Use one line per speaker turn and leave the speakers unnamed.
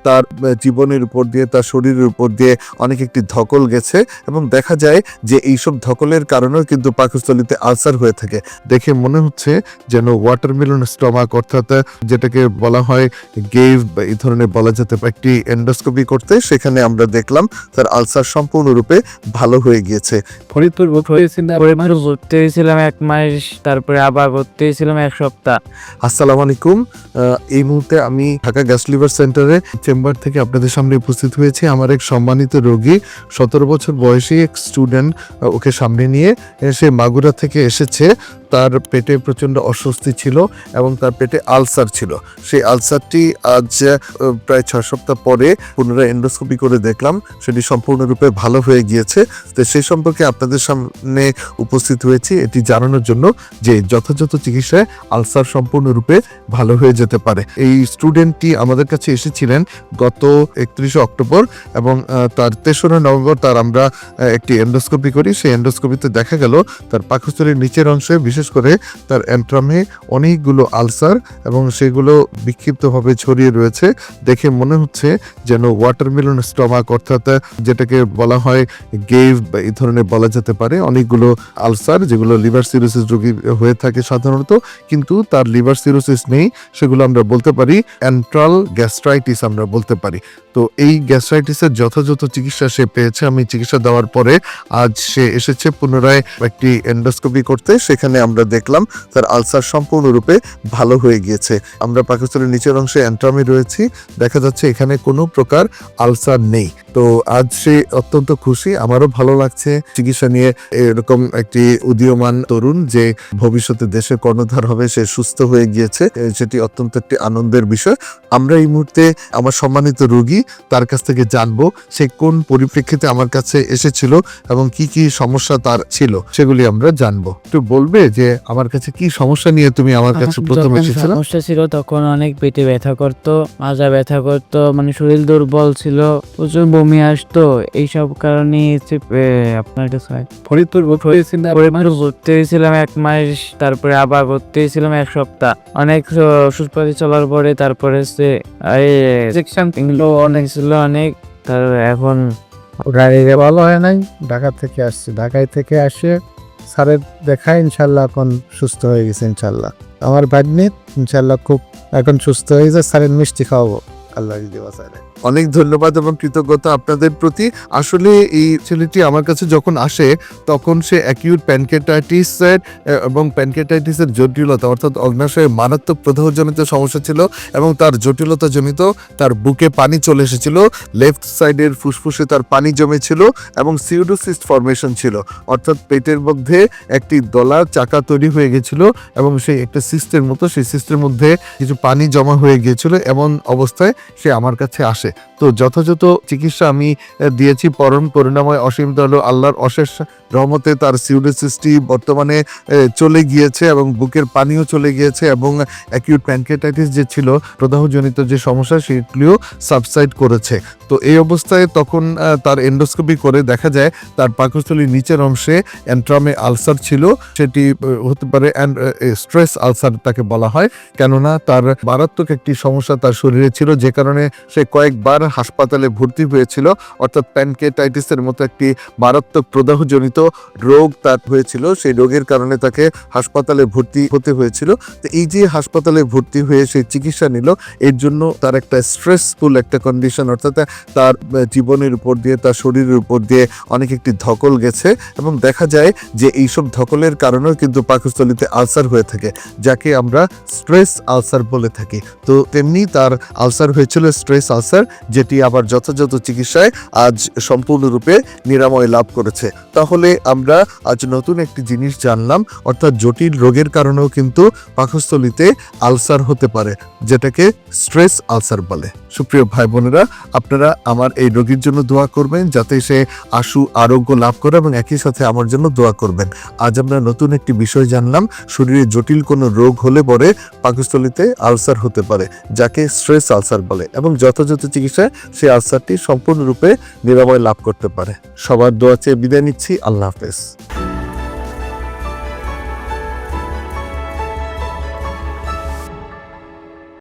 তার জীবনের উপর দিয়ে, তার শরীরের উপর দিয়ে অনেক একটি ধকল গেছে এবং দেখা যায় যে এইসব ধকলের কারণেও কিন্তু পাকস্থলীতে আলসার হয়ে থাকে। দেখে মনে হচ্ছে যেন ওয়াটারমেলন স্টমাক, অর্থাৎ যেটাকে বলা হয় গেভ, এই ধরনের বলা যেতে পারে। একটি এন্ডোস্কোপি করতে সেখানে আমরা দেখলাম তার আলসার সম্পূর্ণরূপে ভালো হয়ে গিয়েছে।
ফরিদপুর ভর্তি হয়েছিলাম 1 মাস, তারপরে আবার ভর্তি হয়েছিলাম 1 সপ্তাহ।
আসসালামু আলাইকুম। এই মুহূর্তে আমি ঢাকা গ্যাস লিভার সেন্টারে চেম্বার থেকে আপনাদের সামনে উপস্থিত হয়েছি। আমার এক সম্মানিত রোগী, 17 বছর বয়সী এক স্টুডেন্ট, ওকে সামনে নিয়ে সে মাগুরা থেকে এসেছে। তার পেটে প্রচণ্ড অস্বস্তি ছিল এবং তার পেটে আলসার ছিল। সেই আলসারটি আজ প্রায় 6 সপ্তাহ পরে পুনরায় এন্ডোস্কোপি করে দেখলাম সেটি সম্পূর্ণরূপে ভালো হয়ে গিয়েছে। তো সেই সম্পর্কে আপনাদের সামনে উপস্থিত হয়েছি এটি জানানোর জন্য যে যথাযথ চিকিৎসায় আলসার সম্পূর্ণরূপে ভালো হয়ে যেতে পারে। এই স্টুডেন্টটি আমাদের কাছে এসেছিলেন গত 31 অক্টোবর এবং তার 3রা নভেম্বর তার আমরা একটি এন্ডোস্কোপি করি। সেই এন্ডোস্কোপিতে দেখা গেল তার পাকস্থলীর নিচের অংশে, বিশেষ করে তার অ্যান্ট্রামে অনেকগুলো আলসার এবং সেগুলো বিক্ষিপ্তভাবে ছড়িয়ে রয়েছে। দেখে মনে হচ্ছে যেন ওয়াটারমেলন স্টমাক, অর্থাৎ যেটাকে বলা হয় গেভ, এই ধরনের বলা যেতে পারে। অনেকগুলো আলসার যেগুলো লিভার সিরোসিস রোগী হয়ে থাকে সাধারণত, কিন্তু তার লিভার সিরোসিস নেই, সেগুলো আমরা বলতে পারি অ্যান্ট্রাল গ্যাস্ট্রাইটিস আমরা বলতে পারি। তো এই গ্যাস্ট্রাইটিসের যথাযথ চিকিৎসা সে পেয়েছে। আমি চিকিৎসা দেওয়ার পরে আজ সে এসেছে পুনরায় একটি এন্ডোস্কোপি করতে। সেখানে আমরা দেখলাম তার আলসার সম্পূর্ণরূপে ভালো হয়ে গিয়েছে। আমরা পাকস্থলীর নিচের অংশে অ্যান্ট্রামে রয়েছি, দেখা যাচ্ছে এখানে কোনো প্রকার আলসার নেই। তো আজ সে অত্যন্ত খুশি, আমারও ভালো লাগছে। চিকিৎসা নিয়ে এরকম একটি উদীয়মান তরুণ যে ভবিষ্যতে দেশের কর্ণধার হবে, সে সুস্থ হয়ে গিয়েছে, সেটি অত্যন্ত একটি আনন্দের বিষয়। আমরা এই মুহূর্তে আমার সম্মানিত রোগী, তার কাছ থেকে জানবো সে কোন পরিপ্রেক্ষিতে আমার কাছে এসেছিল এবং কি কি সমস্যা তার ছিল সেগুলি আমরা জানবো। একটু বলবে যে আমার কাছে কি সমস্যা নিয়ে তুমি আমার কাছে প্রথম এসেছিলে?
সমস্যা ছিল তখন অনেক পেটে ব্যথা করতো, মাজা ব্যথা করতো, মানে শরীর দুর্বল ছিল, প্রচুর বমি আসতো। এইসব কারণে আপনার কাছে ফরিদপুর ভর্তি হয়েছিলাম 1 মাস, তারপরে আবার ভর্তি হয়েছিলাম 1 সপ্তাহ। অনেক ওষুধপাতি চলার পরে তারপরে অনেক ছিল অনেক। তার এখন
গাড়িতে ভালো হয় নাই, ঢাকা থেকে আসছে। ঢাকায় থেকে আসে স্যারের দেখায়, ইনশাল্লাহ এখন সুস্থ হয়ে গেছে। ইনশাল্লাহ আমার ভাগ্নে ইনশাল্লাহ খুব এখন সুস্থ হয়ে যায়। স্যারের মিষ্টি খাওয়াবো, আল্লাহ যদি বাঁচায়।
অনেক ধন্যবাদ এবং কৃতজ্ঞতা আপনাদের প্রতি। আসলে এই ছেলেটি আমার কাছে যখন আসে তখন সে অ্যাকিউট প্যানক্রিয়াটাইটিস এবং প্যানক্রিয়াটাইটিসের জটিলতা, অর্থাৎ অগ্নাশয়ে মারাত্মক প্রদাহজনিত সমস্যা ছিল এবং তার জটিলতা জনিত তার বুকে পানি চলে এসেছিল, লেফট সাইডের ফুসফুসে তার পানি জমেছিল এবং সিউডোসিস্ট ফরমেশন ছিল, অর্থাৎ পেটের মধ্যে একটি দলা চাকা তৈরি হয়ে গেছিল এবং সেই একটা সিস্টের মতো, সেই সিস্টের মধ্যে কিছু পানি জমা হয়ে গিয়েছিল। এমন অবস্থায় সে আমার কাছে আসে। তো যথাযথ চিকিৎসা আমি দিয়েছি। পরম করুণাময় অসীম দয়ালু আল্লাহর অশেষ রহমতে তার সিউডোসিসটি বর্তমানে চলে গিয়েছে এবং বুকের পানিও চলে গিয়েছে এবং অ্যাকিউট প্যানক্রিয়াটাইটিস যে ছিল, প্রদাহজনিত যে সমস্যা, সেগুলিও সাবসাইড করেছে। তো এই অবস্থায় তখন তার এন্ডোস্কোপি করে দেখা যায় তার পাকস্থলীর নিচের অংশে অ্যান্ট্রামে আলসার ছিল। সেটি হতে পারে স্ট্রেস আলসার তাকে বলা হয়, কেননা তার মারাত্মক একটি সমস্যা তার শরীরে ছিল, যে কারণে সে কয়েকবার হাসপাতালে ভর্তি হয়েছিল। অর্থাৎ প্যানক্রিয়াটাইটিসের মতো একটি মারাত্মক প্রদাহজনিত রোগ তার হয়েছিল। সেই রোগের কারণে তাকে হাসপাতালে ভর্তি হতে হয়েছিল। তো এই যে হাসপাতালে ভর্তি হয়ে সে চিকিৎসা নিল, এর জন্য তার একটা স্ট্রেসফুল একটা কন্ডিশন, অর্থাৎ তার জীবনের উপর দিয়ে, তার শরীরের উপর দিয়ে অনেক একটি ধকল গেছে এবং দেখা যায় যে এইসব ধকলের কারণেও কিন্তু পাকস্থলীতে আলসার হয়ে থাকে, যাকে আমরা স্ট্রেস আলসার বলে থাকি। তো তেমনি তার আলসার হয়েছিল স্ট্রেস আলসার, যেটি আবার যথাযথ চিকিৎসায় আজ সম্পূর্ণরূপে নিরাময় লাভ করেছে। তাহলে আমরা আজ নতুন একটি জিনিস জানলাম, অর্থাৎ জটিল রোগের কারণেও কিন্তু পাকস্থলীতে আলসার হতে পারে, যেটাকে স্ট্রেস আলসার বলে। সুপ্রিয় ভাই বোনেরা, আপনারা আমার এই রোগীর জন্য দোয়া করবেন যাতে সে আশু আরোগ্য লাভ করে এবং একই সাথে আমার জন্য দোয়া করবেন। আজ আমরা নতুন একটি বিষয় জানলাম, শরীরে জটিল কোনো রোগ হলে পরে পাকস্থলীতে আলসার হতে পারে, যাকে স্ট্রেস আলসার বলে এবং যথাযথ চিকিৎসায় সেই আলসারটি সম্পূর্ণরূপে নিরাময় লাভ করতে পারে। সবার দোয়া চেয়ে বিদায় নিচ্ছি। আল্লাহ হাফেজ।